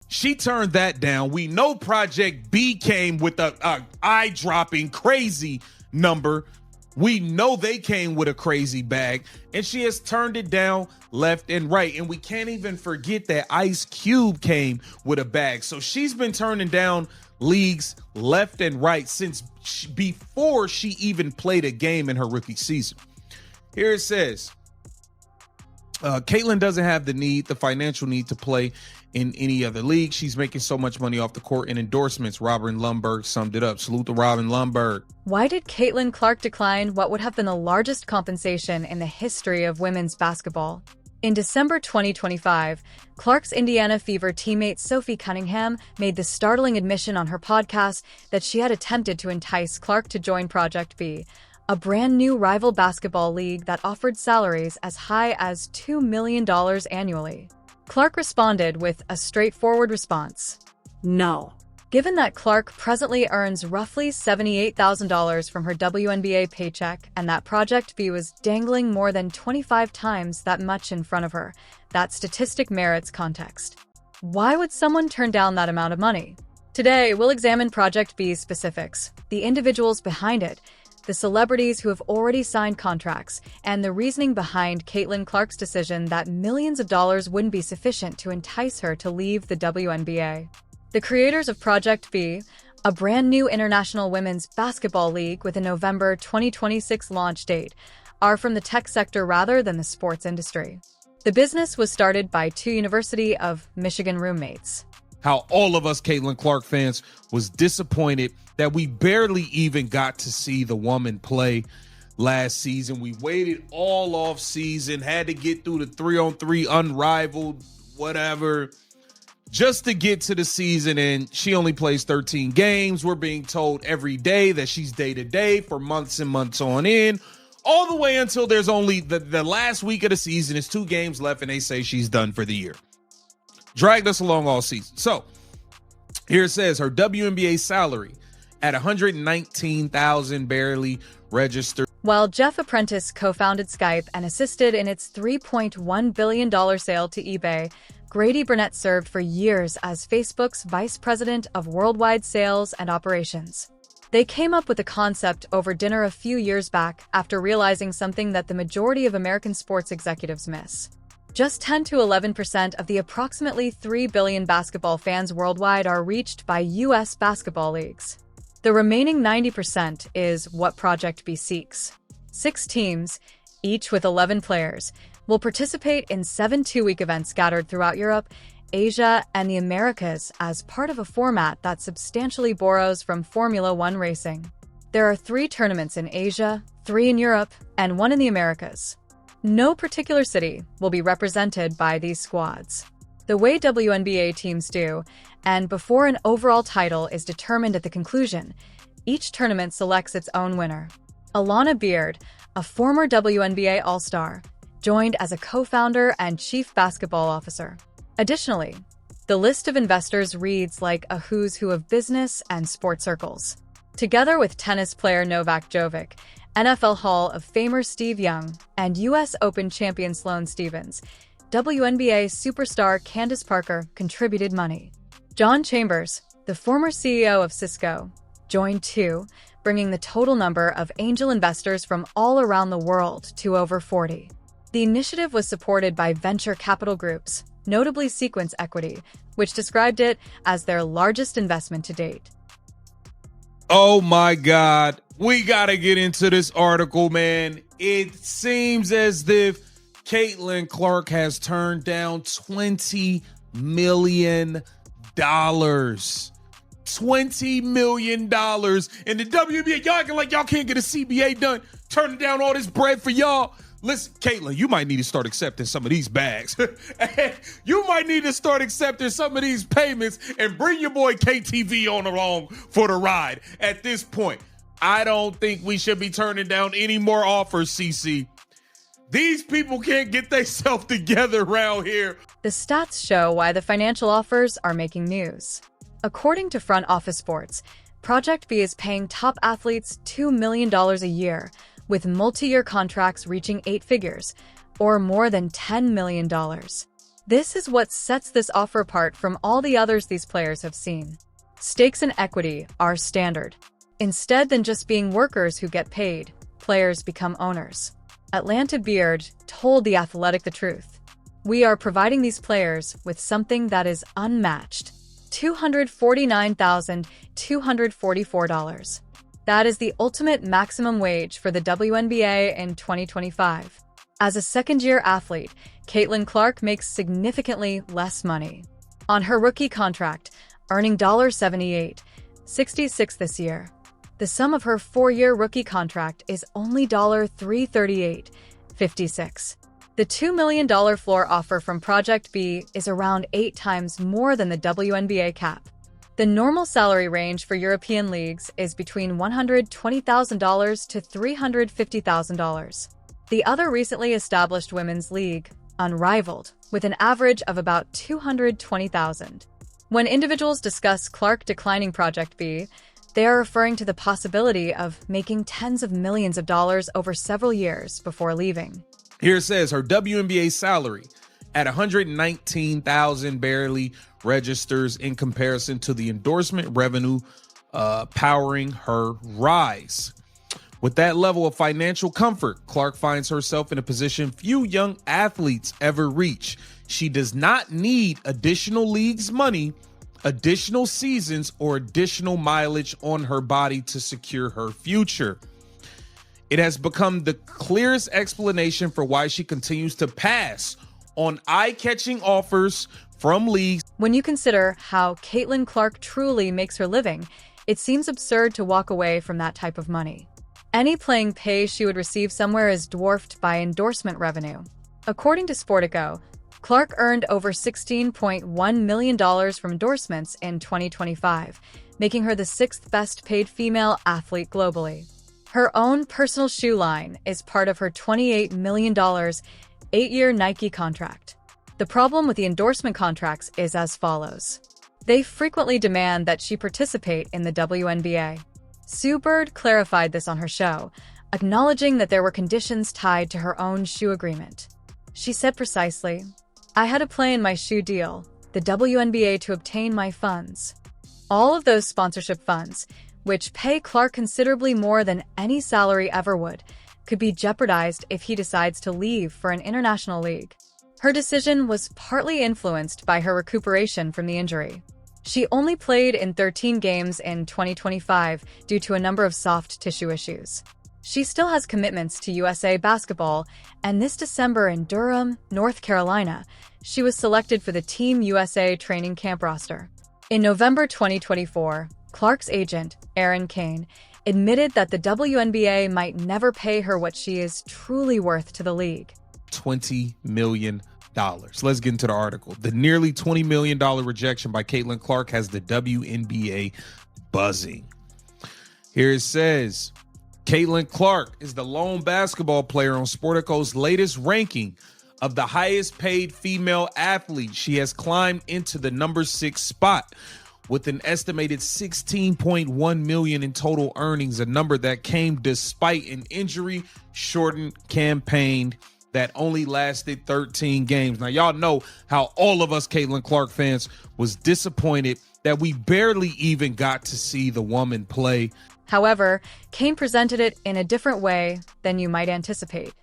She turned that down. We know Project B came with a eye-dropping crazy number. We know they came with a crazy bag, and she has turned it down left and right. And we can't even forget that Ice Cube came with a bag. So she's been turning down leagues left and right since before she even played a game in her rookie season. Here it says, Caitlyn doesn't have the financial need to play in any other league. She's making so much money off the court and endorsements. Robin Lundberg summed it up. Salute to Robin Lundberg. Why did Caitlin Clark decline what would have been the largest compensation in the history of women's basketball? In December 2025, Clark's Indiana Fever teammate Sophie Cunningham made the startling admission on her podcast that she had attempted to entice Clark to join Project B, a brand new rival basketball league that offered salaries as high as $2 million annually. Clark responded with a straightforward response: no. Given that Clark presently earns roughly $78,000 from her WNBA paycheck and that Project B was dangling more than 25 times that much in front of her, that statistic merits context. Why would someone turn down that amount of money? Today, we'll examine Project B's specifics, the individuals behind it, the celebrities who have already signed contracts, and the reasoning behind Caitlin Clark's decision that millions of dollars wouldn't be sufficient to entice her to leave the WNBA. The creators of Project B, a brand new international women's basketball league with a November 2026 launch date, are from the tech sector rather than the sports industry. The business was started by two University of Michigan roommates. How all of us Caitlin Clark fans was disappointed that we barely even got to see the woman play last season. We waited all off season, had to get through the 3-on-3 unrivaled, whatever, just to get to the season, and she only plays 13 games. We're being told every day that she's day-to-day for months and months on end, all the way until there's only the last week of the season. Is 2 games left, and they say she's done for the year. Dragged us along all season. So here it says her WNBA salary at $119,000 barely registered. While Jeff Apprentice co-founded Skype and assisted in its $3.1 billion sale to eBay, Grady Burnett served for years as Facebook's vice president of worldwide sales and operations. They came up with the concept over dinner a few years back after realizing something that the majority of American sports executives miss. Just 10 to 11% of the approximately 3 billion basketball fans worldwide are reached by U.S. basketball leagues. The remaining 90% is what Project B seeks. 6 teams, each with 11 players, will participate in 7 two-week events scattered throughout Europe, Asia, and the Americas as part of a format that substantially borrows from Formula One racing. There are 3 tournaments in Asia, 3 in Europe, and 1 in the Americas. No particular city will be represented by these squads. The way WNBA teams do, and before an overall title is determined at the conclusion, each tournament selects its own winner. Alana Beard, a former WNBA All-Star, joined as a co-founder and chief basketball officer. Additionally, the list of investors reads like a who's who of business and sports circles. Together with tennis player Novak Djokovic, NFL Hall of Famer Steve Young, and U.S. Open champion Sloane Stephens, WNBA superstar Candace Parker contributed money. John Chambers, the former CEO of Cisco, joined too, bringing the total number of angel investors from all around the world to over 40. The initiative was supported by venture capital groups, notably Sequence Equity, which described it as their largest investment to date. Oh my God. We got to get into this article, man. It seems as if Caitlin Clark has turned down $20 million. $20 million. And the WNBA, y'all acting like y'all can't get a CBA done, turning down all this bread for y'all. Listen, Caitlin, you might need to start accepting some of these bags. You might need to start accepting some of these payments and bring your boy KTV on along for the ride. At this point, I don't think we should be turning down any more offers, CC. These people can't get themselves together around here. The stats show why the financial offers are making news. According to Front Office Sports, Project B is paying top athletes $2 million a year, with multi-year contracts reaching 8 figures, or more than $10 million. This is what sets this offer apart from all the others these players have seen. Stakes and equity are standard. Instead than just being workers who get paid, players become owners. Atlanta Beard told The Athletic the truth. We are providing these players with something that is unmatched. $249,244. That is the ultimate maximum wage for the WNBA in 2025. As a second-year athlete, Caitlin Clark makes significantly less money. On her rookie contract, earning $78.66 this year. The sum of her 4-year rookie contract is only $338.56. The $2 million floor offer from Project B is around 8 times more than the WNBA cap. The normal salary range for European leagues is between $120,000 to $350,000. The other recently established women's league, unrivaled, with an average of about $220,000. When individuals discuss Clark declining Project B, they are referring to the possibility of making tens of millions of dollars over several years before leaving. Here it says her WNBA salary at $119,000 barely registers in comparison to the endorsement revenue powering her rise. With that level of financial comfort, Clark finds herself in a position few young athletes ever reach. She does not need additional league's money, additional seasons, or additional mileage on her body to secure her future. It has become the clearest explanation for why she continues to pass on eye-catching offers from leagues. When you consider how Caitlin Clark truly makes her living, it seems absurd to walk away from that type of money. Any playing pay she would receive somewhere is dwarfed by endorsement revenue. According to Sportico, Clark earned over $16.1 million from endorsements in 2025, making her the 6th best paid female athlete globally. Her own personal shoe line is part of her $28 million 8-year Nike contract. The problem with the endorsement contracts is as follows. They frequently demand that she participate in the WNBA. Sue Bird clarified this on her show, acknowledging that there were conditions tied to her own shoe agreement. She said precisely, "I had a play in my shoe deal, the WNBA, to obtain my funds. All of those sponsorship funds, which pay Clark considerably more than any salary ever would, could be jeopardized if he decides to leave for an international league." Her decision was partly influenced by her recuperation from the injury. She only played in 13 games in 2025 due to a number of soft tissue issues. She still has commitments to USA basketball, and this December in Durham, North Carolina, she was selected for the Team USA training camp roster. In November 2024, Clark's agent, Aaron Kane, admitted that the WNBA might never pay her what she is truly worth to the league. $20 million. Let's get into the article. The nearly $20 million rejection by Caitlin Clark has the WNBA buzzing. Here it says, Caitlin Clark is the lone basketball player on Sportico's latest ranking of the highest paid female athlete. She has climbed into the number 6 spot with an estimated $16.1 million in total earnings, a number that came despite an injury-shortened campaign that only lasted 13 games. Now, y'all know how all of us Caitlin Clark fans was disappointed that we barely even got to see the woman play. However, Kane presented it in a different way than you might anticipate.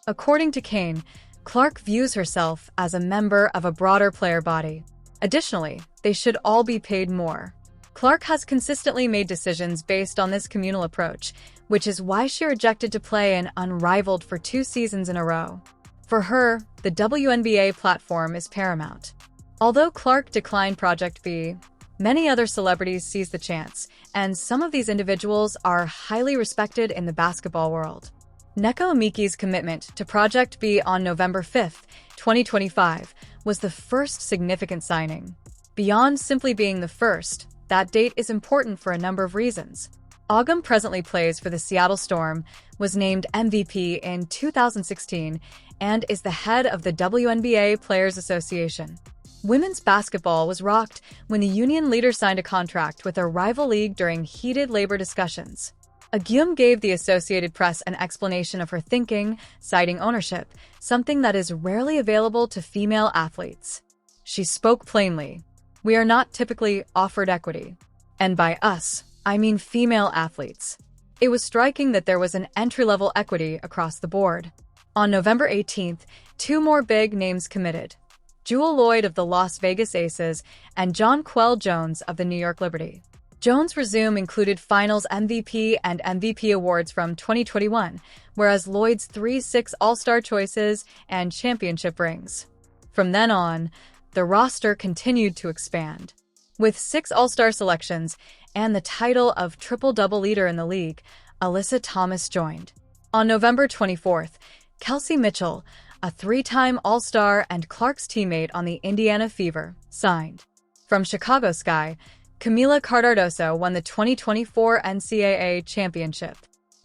According to Kane, Clark views herself as a member of a broader player body. Additionally, they should all be paid more. Clark has consistently made decisions based on this communal approach, which is why she rejected to play in Unrivaled for 2 seasons in a row. For her, the WNBA platform is paramount. Although Clark declined Project B, many other celebrities seized the chance, and some of these individuals are highly respected in the basketball world. Neko Amiki's commitment to Project B on November 5, 2025, was the first significant signing. Beyond simply being the first, that date is important for a number of reasons. Ogum presently plays for the Seattle Storm, was named MVP in 2016, and is the head of the WNBA Players Association. Women's basketball was rocked when the union leader signed a contract with a rival league during heated labor discussions. Agum gave the Associated Press an explanation of her thinking, citing ownership, something that is rarely available to female athletes. She spoke plainly. "We are not typically offered equity. And by us, I mean female athletes." It was striking that there was an entry-level equity across the board. On November 18th, two more big names committed: Jewel Lloyd of the Las Vegas Aces and Jonquel Jones of the New York Liberty. Jones' resume included Finals MVP and MVP awards from 2021, whereas Lloyd's 3-6 All-Star choices and championship rings. From then on, the roster continued to expand. With 6 All-Star selections and the title of triple-double leader in the league, Alyssa Thomas joined. On November 24th, Kelsey Mitchell, a 3-time All-Star and Clark's teammate on the Indiana Fever, signed. From Chicago Sky, Camila Cardoso won the 2024 NCAA championship.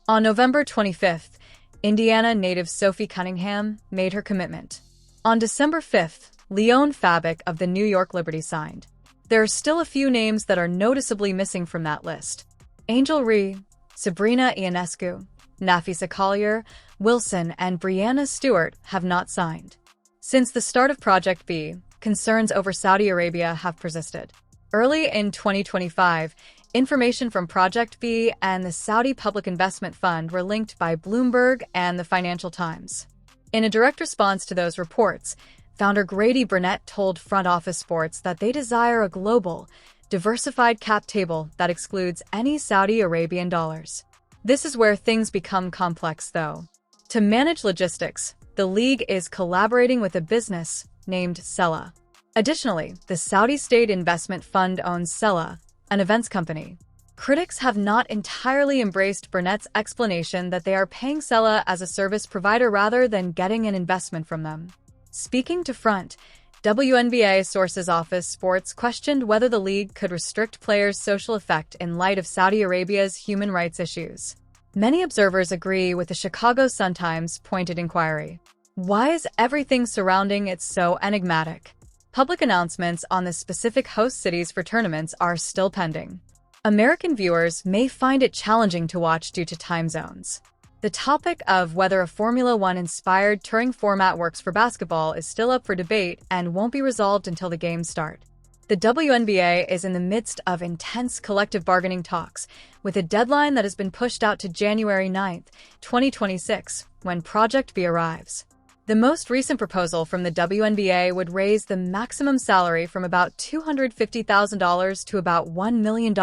On November 25th, Indiana native Sophie Cunningham made her commitment. On December 5th, Leon Fabic of the New York Liberty signed. There are still a few names that are noticeably missing from that list. Angel Rhee, Sabrina Ionescu, Nafisa Collier, Wilson, and Brianna Stewart have not signed. Since the start of Project B, concerns over Saudi Arabia have persisted. Early in 2025, information from Project B and the Saudi Public Investment Fund were linked by Bloomberg and the Financial Times. In a direct response to those reports, founder Grady Burnett told Front Office Sports that they desire a global, diversified cap table that excludes any Saudi Arabian dollars. This is where things become complex, though. To manage logistics, the league is collaborating with a business named Sella. Additionally, the Saudi State Investment Fund owns Sella, an events company. Critics have not entirely embraced Burnett's explanation that they are paying Sella as a service provider rather than getting an investment from them. Speaking to Front, WNBA sources Office Sports questioned whether the league could restrict players' social effect in light of Saudi Arabia's human rights issues. Many observers agree with the Chicago Sun-Times pointed inquiry. Why is everything surrounding it so enigmatic? Public announcements on the specific host cities for tournaments are still pending. American viewers may find it challenging to watch due to time zones. The topic of whether a Formula One-inspired touring format works for basketball is still up for debate and won't be resolved until the games start. The WNBA is in the midst of intense collective bargaining talks, with a deadline that has been pushed out to January 9th, 2026, when Project B arrives. The most recent proposal from the WNBA would raise the maximum salary from about $250,000 to about $1 million,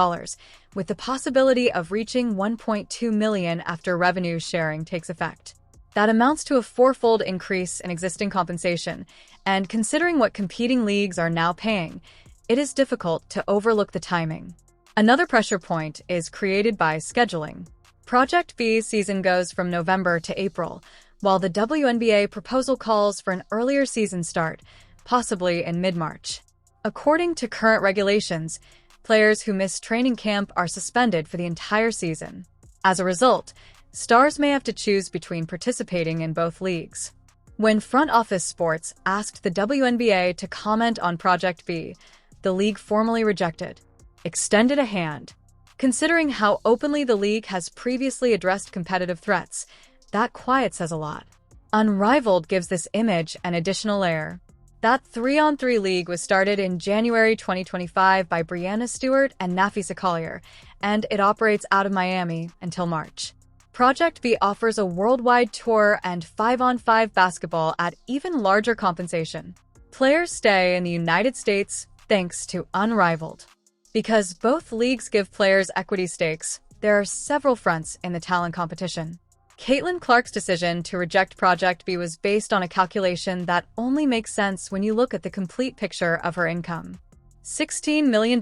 with the possibility of reaching $1.2 million after revenue sharing takes effect. That amounts to a fourfold increase in existing compensation, and considering what competing leagues are now paying, it is difficult to overlook the timing. Another pressure point is created by scheduling. Project B's season goes from November to April, while the WNBA proposal calls for an earlier season start, possibly in mid-March. According to current regulations, players who miss training camp are suspended for the entire season. As a result, stars may have to choose between participating in both leagues. When Front Office Sports asked the WNBA to comment on Project B, the league formally rejected, extended a hand. Considering how openly the league has previously addressed competitive threats, that quiet says a lot. Unrivaled gives this image an additional layer. That 3-on-3 league was started in January 2025 by Brianna Stewart and Nafisa Collier, and it operates out of Miami until March. Project B offers a worldwide tour and 5-on-5 basketball at even larger compensation. Players stay in the United States thanks to Unrivaled. Because both leagues give players equity stakes, there are several fronts in the talent competition. Caitlin Clark's decision to reject Project B was based on a calculation that only makes sense when you look at the complete picture of her income. $16 million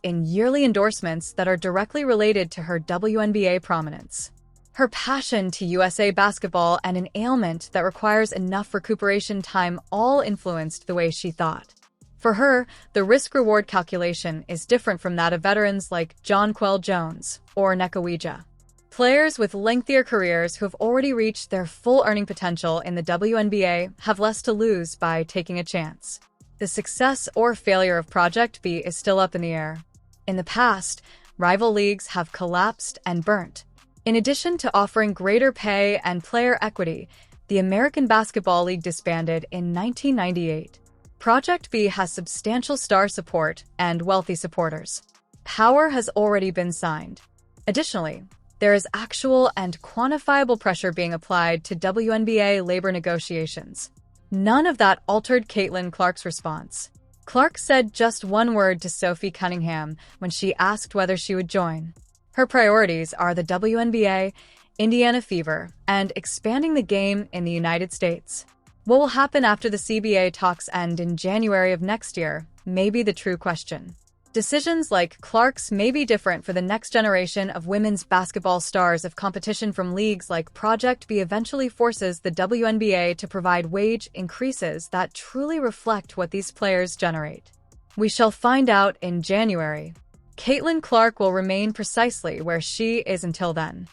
in yearly endorsements that are directly related to her WNBA prominence. Her passion to USA basketball and an ailment that requires enough recuperation time all influenced the way she thought. For her, the risk-reward calculation is different from that of veterans like Jonquel Jones or Nekawija. Players with lengthier careers who have already reached their full earning potential in the WNBA have less to lose by taking a chance. The success or failure of Project B is still up in the air. In the past, rival leagues have collapsed and burnt. In addition to offering greater pay and player equity, the American Basketball League disbanded in 1998. Project B has substantial star support and wealthy supporters. Power has already been signed. Additionally, there is actual and quantifiable pressure being applied to WNBA labor negotiations. None of that altered Caitlin Clark's response. Clark said just one word to Sophie Cunningham when she asked whether she would join. Her priorities are the WNBA, Indiana Fever, and expanding the game in the United States. What will happen after the CBA talks end in January of next year may be the true question. Decisions like Clark's may be different for the next generation of women's basketball stars if competition from leagues like Project B eventually forces the WNBA to provide wage increases that truly reflect what these players generate. We shall find out in January. Caitlin Clark will remain precisely where she is until then.